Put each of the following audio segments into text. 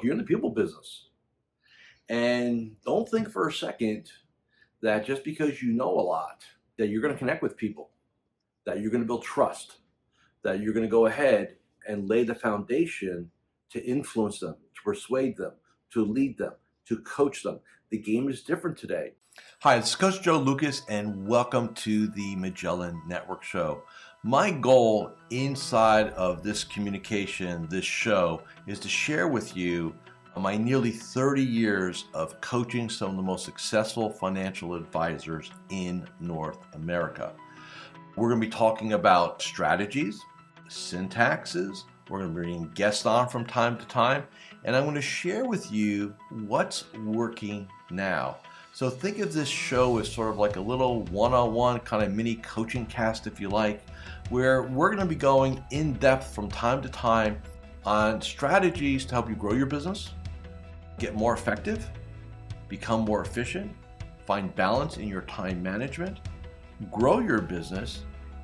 You're in the people business. And don't think for a second that just because you know a lot, that you're going to connect with people, that you're going to build trust, that you're going to go ahead and lay the foundation to influence them, to persuade them, to lead them, to coach them. The game is different today. Hi, this is Coach Joe Lucas, and welcome to the Magellan Network Show. My goal inside of this communication, this show, is to share with you my nearly 30 years of coaching some of the most successful financial advisors in North America. We're going to be talking about strategies, syntaxes. We're going to be bringing guests on from time to time, and I'm going to share with you what's working now. So think of this show as sort of like a little one-on-one kind of mini coaching cast, if you like, where we're going to be going in depth from time to time on strategies to help you grow your business, get more effective, become more efficient, find balance in your time management, grow your business,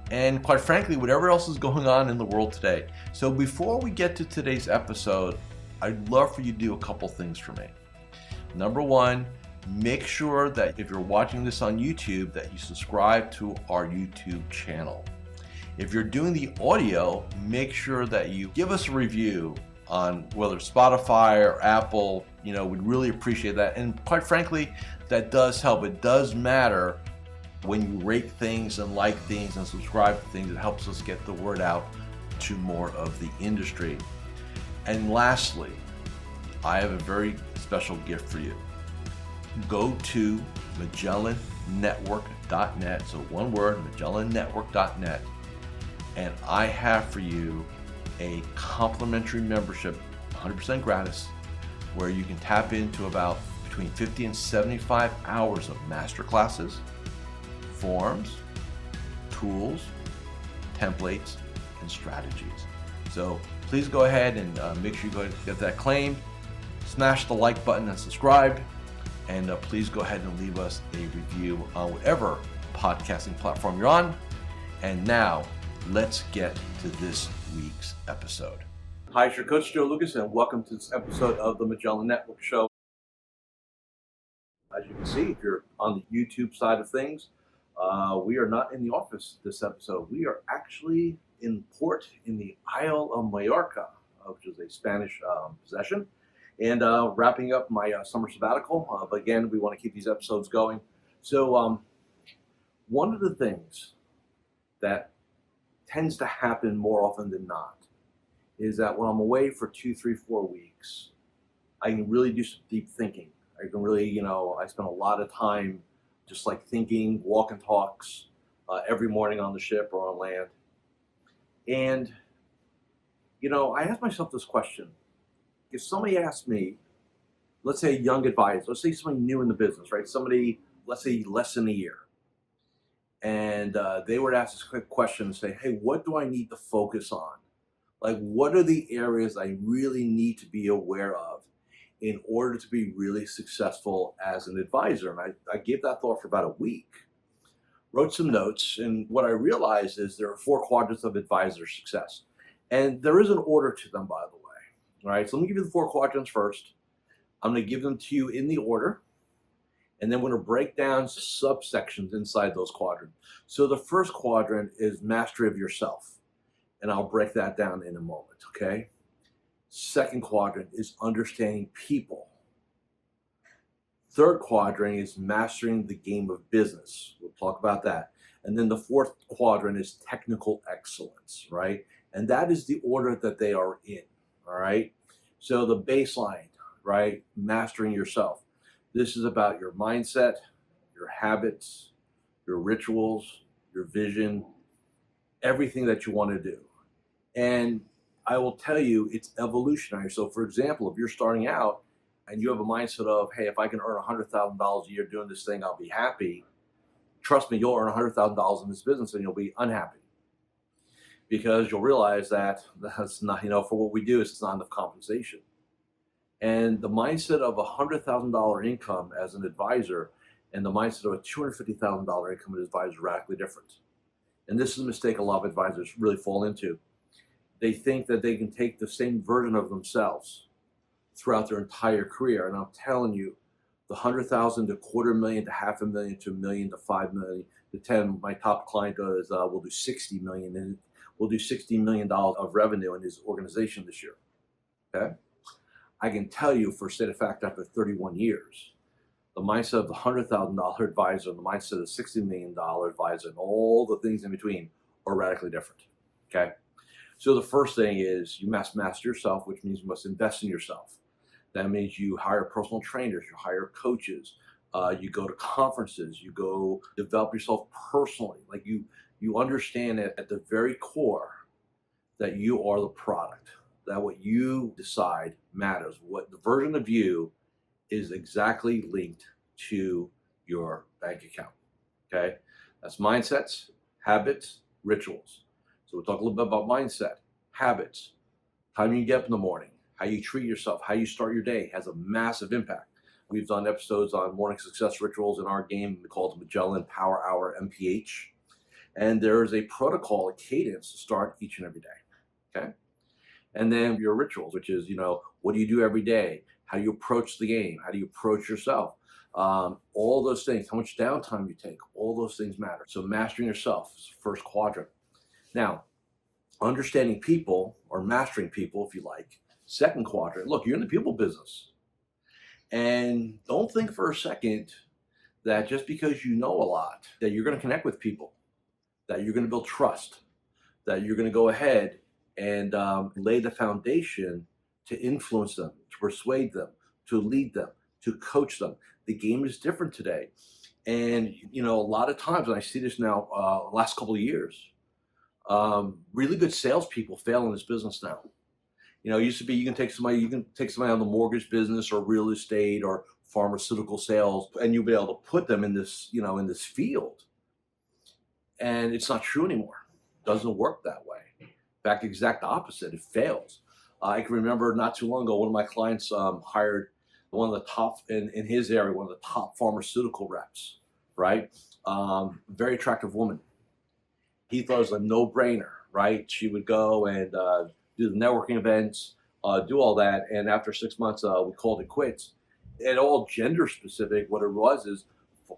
and quite frankly, whatever else is going on in the world today. So before we get to today's episode, I'd love for you to do a couple things for me. Number one, make sure that if you're watching this on YouTube, that you subscribe to our YouTube channel. If you're doing the audio, make sure that you give us a review on whether Spotify or Apple. We'd really appreciate that. And quite frankly, that does help. It does matter when you rate things and like things and subscribe to things. It helps us get the word out to more of the industry. And lastly, I have a very special gift for you. Go to MagellanNetwork.net, so one word, MagellanNetwork.net, and I have for you a complimentary membership, 100% gratis, where you can tap into about between 50 and 75 hours of masterclasses, forms, tools, templates, and strategies. So please go ahead and make sure you go ahead and get that claimed. Smash the like button and subscribe. And please go ahead and leave us a review on whatever podcasting platform you're on. And now, let's get to this week's episode. Hi, it's your Coach Joe Lucas, and welcome to this episode of the Magellan Network Show. As you can see, if you're on the YouTube side of things, we are not in the office this episode. We are actually in port in the Isle of Mallorca, which is a Spanish possession. And wrapping up my summer sabbatical. But again, we want to keep these episodes going. So one of the things that tends to happen more often than not is that when I'm away for 2, 3, 4 weeks, I can really do some deep thinking. I can really, I spend a lot of time just like thinking, walk and talks every morning on the ship or on land. And, I ask myself this question. If somebody asked me, let's say a young advisor, let's say somebody new in the business, right? Somebody, let's say less than a year. And they were to ask this quick question and say, hey, what do I need to focus on? Like, what are the areas I really need to be aware of in order to be really successful as an advisor? And I gave that thought for about a week, wrote some notes. And what I realized is there are 4 quadrants of advisor success. And there is an order to them, by the way. All right, so let me give you the 4 quadrants first. I'm going to give them to you in the order, and then we're going to break down subsections inside those quadrants. So the first quadrant is mastery of yourself, and I'll break that down in a moment, okay? Second quadrant is understanding people. Third quadrant is mastering the game of business. We'll talk about that. And then the fourth quadrant is technical excellence, right? And that is the order that they are in. All right. So the baseline, right? Mastering yourself. This is about your mindset, your habits, your rituals, your vision, everything that you want to do. And I will tell you, it's evolutionary. So for example, if you're starting out and you have a mindset of, hey, if I can earn $100,000 a year doing this thing, I'll be happy. Trust me, you'll earn $100,000 in this business and you'll be unhappy. Because you'll realize that that's not, for what we do, it's not enough compensation. And the mindset of a $100,000 income as an advisor and the mindset of a $250,000 income as an advisor are radically different. And this is a mistake a lot of advisors really fall into. They think that they can take the same version of themselves, throughout their entire career. And I'm telling you, the 100,000 to quarter million to half a million to a million to 5 million to 10. My top client does will do 60 million, and we'll do $60 million of revenue in his organization this year. Okay, I can tell you for state of fact, after 31 years, the mindset of the $100,000 advisor, the mindset of the $60 million advisor, and all the things in between are radically different. Okay, so the first thing is you must master yourself, which means you must invest in yourself. That means you hire personal trainers, you hire coaches, you go to conferences, you go develop yourself personally. Like you understand at the very core that you are the product, that what you decide matters. What the version of you is exactly linked to your bank account. Okay, that's mindsets, habits, rituals. So we'll talk a little bit about mindset, habits, time you get up in the morning, how you treat yourself, how you start your day has a massive impact. We've done episodes on morning success rituals in our game called Magellan Power Hour MPH. And there is a protocol, a cadence to start each and every day. Okay. And then your rituals, which is, what do you do every day? How do you approach the game? How do you approach yourself? All those things, how much downtime you take, all those things matter. So mastering yourself is the first quadrant. Now, understanding people or mastering people, if you like, second quadrant. Look, you're in the people business. And don't think for a second that just because you know a lot, that you're going to connect with people, that you're going to build trust, that you're going to go ahead and lay the foundation to influence them, to persuade them, to lead them, to coach them. The game is different today. And, a lot of times, and I see this now, last couple of years, really good salespeople fail in this business now. It used to be you can take somebody on the mortgage business or real estate or pharmaceutical sales, and you'll be able to put them in this, in this field. And it's not true anymore. It doesn't work that way. In fact, the exact opposite. It fails. I can remember not too long ago, one of my clients hired one of the top in his area, one of the top pharmaceutical reps, right? Very attractive woman. He thought it was a no-brainer, right? She would go and do the networking events, do all that. And after 6 months, we called it quits. And all gender specific, what it was is,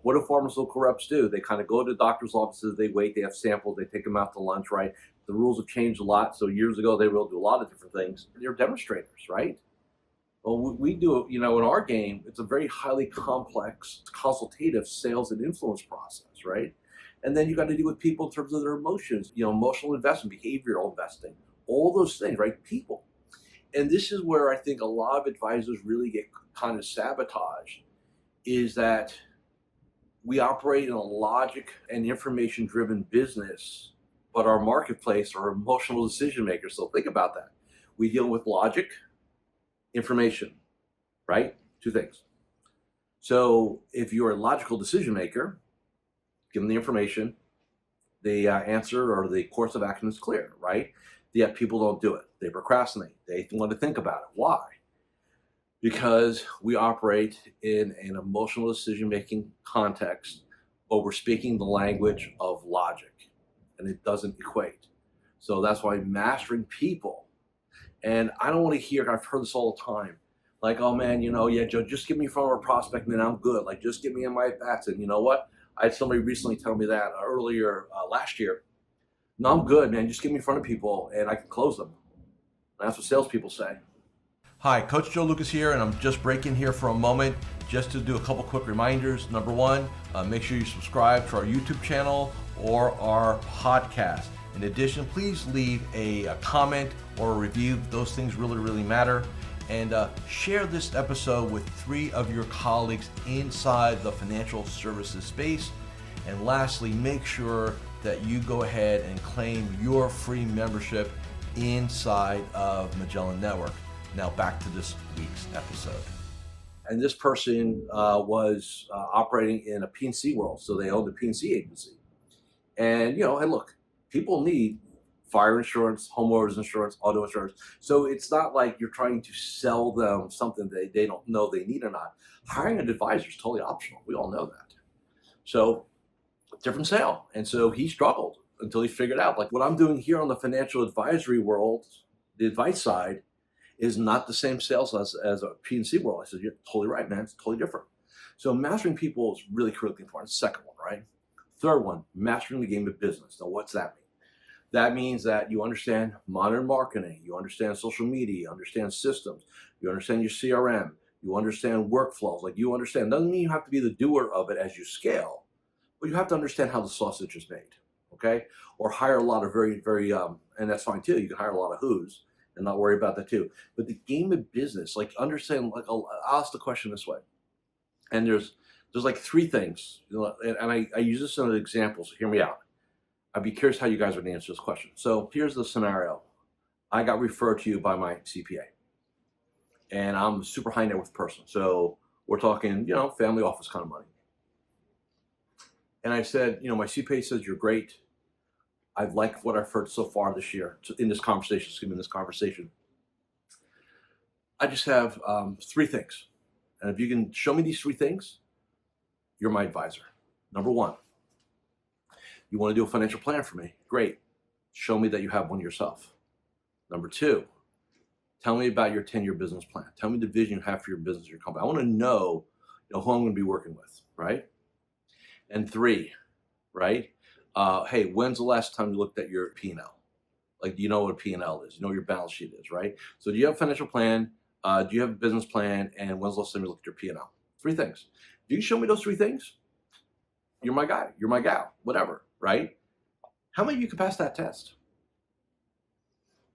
what do pharmaceutical reps do? They kind of go to doctor's offices, they wait, they have samples, they take them out to lunch, right? The rules have changed a lot. So years ago, they were able to do a lot of different things. They're demonstrators, right? Well, we do, in our game, it's a very highly complex, consultative sales and influence process, right? And then you got to deal with people in terms of their emotions, emotional investment, behavioral investing, all those things, right? People. And this is where I think a lot of advisors really get kind of sabotaged, is that we operate in a logic and information driven business, but our marketplace are emotional decision makers. So think about that. We deal with logic, information, right? Two things. So if you're a logical decision maker, give them the information, the answer or the course of action is clear, right? Yet people don't do it. They procrastinate. They want to think about it. Why? Because we operate in an emotional decision-making context, but we're speaking the language of logic, and it doesn't equate. So that's why mastering people, and I don't want to hear, I've heard this all the time, like, oh man, yeah, Joe, just get me in front of a prospect, man, I'm good. Like, just get me in my bats. And you know what? I had somebody recently tell me that earlier last year. No, I'm good, man. Just get me in front of people and I can close them. And that's what salespeople say. Hi, Coach Joe Lukacs here, and I'm just breaking here for a moment just to do a couple quick reminders. Number one, make sure you subscribe to our YouTube channel or our podcast. In addition, please leave a comment or a review. Those things really, really matter. And share this episode with 3 of your colleagues inside the financial services space. And lastly, make sure that you go ahead and claim your free membership inside of Magellan Network. Now back to this week's episode. And this person was operating in a P&C world, so they owned a P&C agency. And, hey, look, people need fire insurance, homeowners insurance, auto insurance. So it's not like you're trying to sell them something they don't know they need or not. Hiring an advisor is totally optional. We all know that. So different sale. And so he struggled until he figured out, like, what I'm doing here on the financial advisory world, the advice side, is not the same sales as a P&C world. I said, you're totally right, man. It's totally different. So mastering people is really critically important. Second one, right? Third one, mastering the game of business. Now, what's that mean? That means that you understand modern marketing, you understand social media, you understand systems, you understand your CRM, you understand workflows. Like you understand, doesn't mean you have to be the doer of it as you scale, but you have to understand how the sausage is made, okay? Or hire a lot of and that's fine too. You can hire a lot of who's and not worry about that too. But the game of business, like understand, like I'll ask the question this way, and there's like three things, and I use this in an example. So hear me out. I'd be curious how you guys would answer this question. So here's the scenario. I got referred to you by my CPA, and I'm a super high net worth person. So we're talking, family office kind of money. And I said, my CPA says you're great. I like what I've heard so far this year in this conversation. I just have three things. And if you can show me these three things, you're my advisor. Number one, you want to do a financial plan for me? Great. Show me that you have one yourself. Number two, tell me about your 10-year business plan. Tell me the vision you have for your business, your company. I want to know, who I'm going to be working with, right? And three, right? Hey, when's the last time you looked at your P&L? Like, do you know what a P&L is? You know what your balance sheet is, right? So do you have a financial plan? Do you have a business plan? And when's the last time you looked at your P&L? Three things. If you can show me those three things, you're my guy, you're my gal, whatever, right? How many of you can pass that test?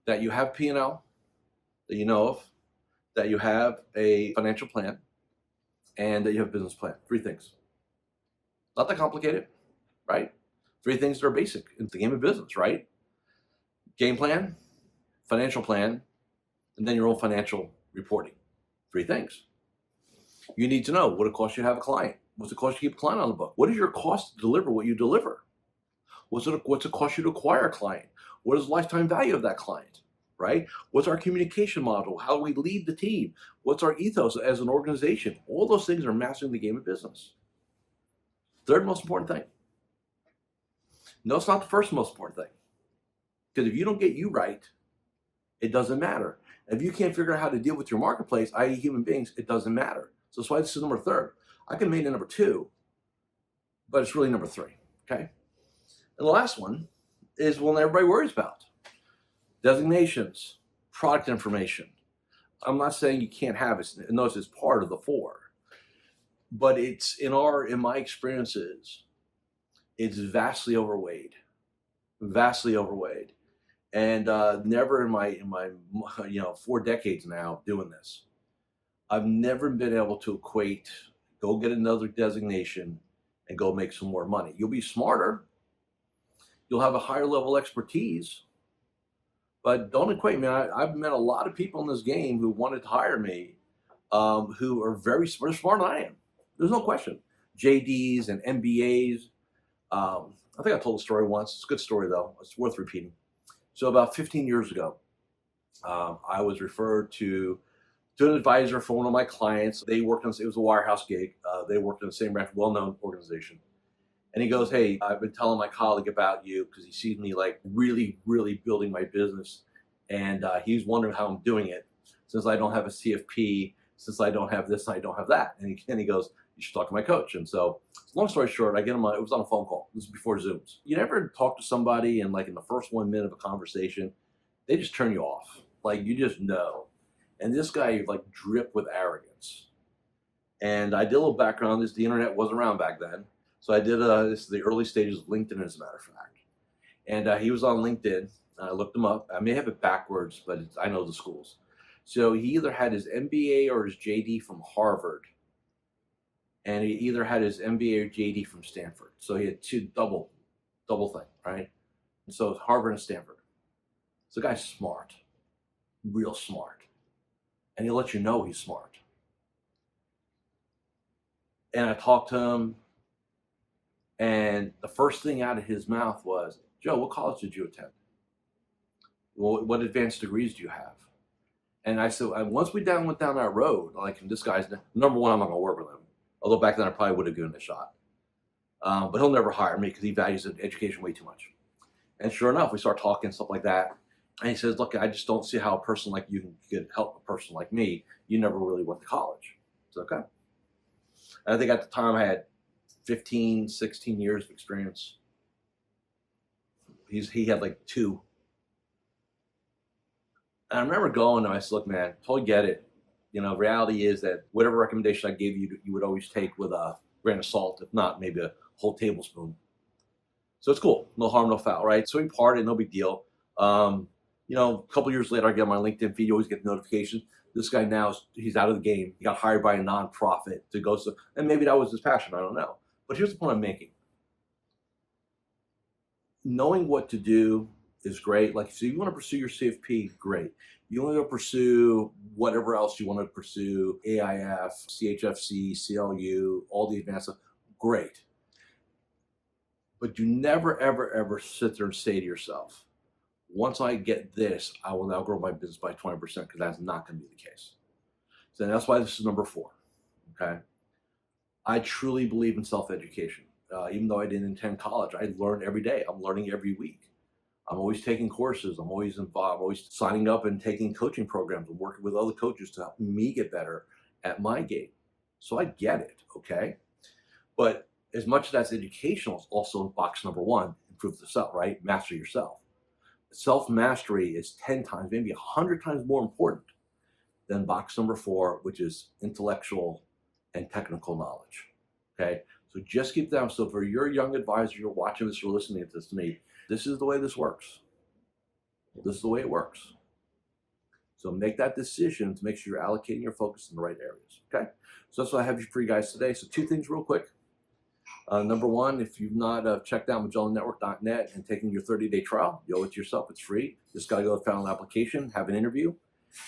That you have P&L, that you know of, that you have a financial plan, and that you have a business plan. Three things. Not that complicated, right? Three things that are basic in the game of business, right? Game plan, financial plan, and then your own financial reporting. Three things. You need to know what it costs you to have a client. What's it cost you to keep a client on the book? What is your cost to deliver what you deliver? What's it cost you to acquire a client? What is the lifetime value of that client, right? What's our communication model? How do we lead the team? What's our ethos as an organization? All those things are mastering the game of business. Third most important thing. No, it's not the first most important thing. Because if you don't get you right, it doesn't matter. If you can't figure out how to deal with your marketplace, i.e. human beings, it doesn't matter. So that's why this is number third. I can make it number two, but it's really number three, okay? And the last one is one that everybody worries about. Designations, product information. I'm not saying you can't have it. Notice it's part of the four. But it's in my experiences, it's vastly overweighed. And never in my 4 decades now of doing this, I've never been able to equate, go get another designation and go make some more money. You'll be smarter. You'll have a higher level expertise. But don't equate, man. I've met a lot of people in this game who wanted to hire me, who are very smart, smarter than I am. There's no question. JDs and MBAs. I think I told the story once. It's a good story, though. It's worth repeating. So about 15 years ago, I was referred to an advisor for one of my clients. They worked on, it was a wirehouse gig. They worked in the same branch, well-known organization. And he goes, hey, I've been telling my colleague about you because he sees me like really, really building my business. And he's wondering how I'm doing it since I don't have a CFP, since I don't have this, and I don't have that. And he goes, you should talk to my coach. And so long story short, I get him it was on a phone call. This is before Zooms. You never talk to somebody and like in the first 1 minute of a conversation, they just turn you off. Like you just know. And this guy like dripped with arrogance. And I did a little background on this. The internet wasn't around back then. So I did this is the early stages of LinkedIn, as a matter of fact. And he was on LinkedIn. I looked him up. I may have it backwards, but I know the schools. So he either had his MBA or his JD from Harvard. And he either had his MBA or JD from Stanford. So he had two double thing, right? And so it's Harvard and Stanford. So the guy's smart, real smart. And he'll let you know he's smart. And I talked to him, and the first thing out of his mouth was, Joe, what college did you attend? Well, what advanced degrees do you have? And I said, once we went down that road, like this guy's, number one, I'm not going to work with him. Although back then I probably would have given it a shot. But he'll never hire me because he values education way too much. And sure enough, we start talking, stuff like that. And he says, look, I just don't see how a person like you can help a person like me. You never really went to college. It's okay. And I think at the time I had 15, 16 years of experience. He had like 2. And I remember going and I said, look, man, totally get it. Reality is that whatever recommendation I gave you, you would always take with a grain of salt, if not maybe a whole tablespoon. So it's cool. No harm, no foul, right? So we parted, no big deal. A couple years later, I get on my LinkedIn feed, you always get notifications. This guy now, he's out of the game. He got hired by a nonprofit to go, and maybe that was his passion, I don't know. But here's the point I'm making. Knowing what to do is great. Like, if you want to pursue your CFP, great. You want to pursue whatever else you want to pursue, AIF, CHFC, CLU, all the advanced stuff, great. But you never, ever, ever sit there and say to yourself, once I get this, I will now grow my business by 20%, because that's not going to be the case. So that's why this is number 4, okay? I truly believe in self-education. Even though I didn't attend college, I learn every day. I'm learning every week. I'm always taking courses. I'm always involved. I'm always signing up and taking coaching programs and working with other coaches to help me get better at my game. So I get it, okay? But as much as that's educational, it's also box number 1, improve the self, right? Master yourself. Self-mastery is 10 times, maybe 100 times more important than box number 4, which is intellectual and technical knowledge, okay? So just keep that. So for your young advisor, you're watching this or listening to this to me, this is the way this works. This is the way it works. So make that decision to make sure you're allocating your focus in the right areas, okay? So that's what I have for you guys today. So 2 things real quick. Number 1, if you've not checked out MagellanNetwork.net and taken your 30-day trial, you owe it to yourself. It's free. Just got to go fill out an application, have an interview,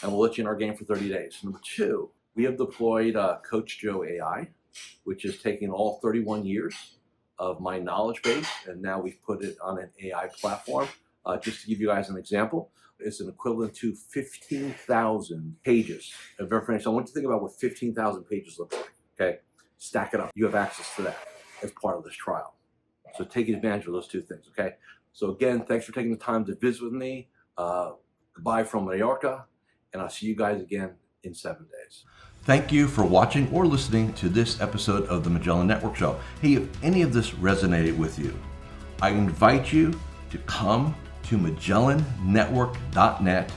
and we'll let you in our game for 30 days. Number 2, we have deployed Coach Joe AI, which is taking all 31 years of my knowledge base, and now we've put it on an AI platform. Just to give you guys an example, it's an equivalent to 15,000 pages of information. I want you to think about what 15,000 pages look like, okay? Stack it up. You have access to that as part of this trial. So take advantage of those 2 things, okay? So again, thanks for taking the time to visit with me. Goodbye from Mallorca, and I'll see you guys again in 7 days. Thank you for watching or listening to this episode of the Magellan Network Show. Hey, if any of this resonated with you, I invite you to come to MagellanNetwork.net,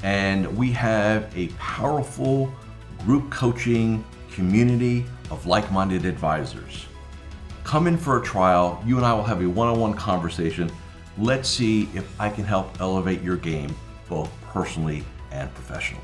and we have a powerful group coaching community of like-minded advisors. Come in for a trial. You and I will have a one-on-one conversation. Let's see if I can help elevate your game, both personally and professionally.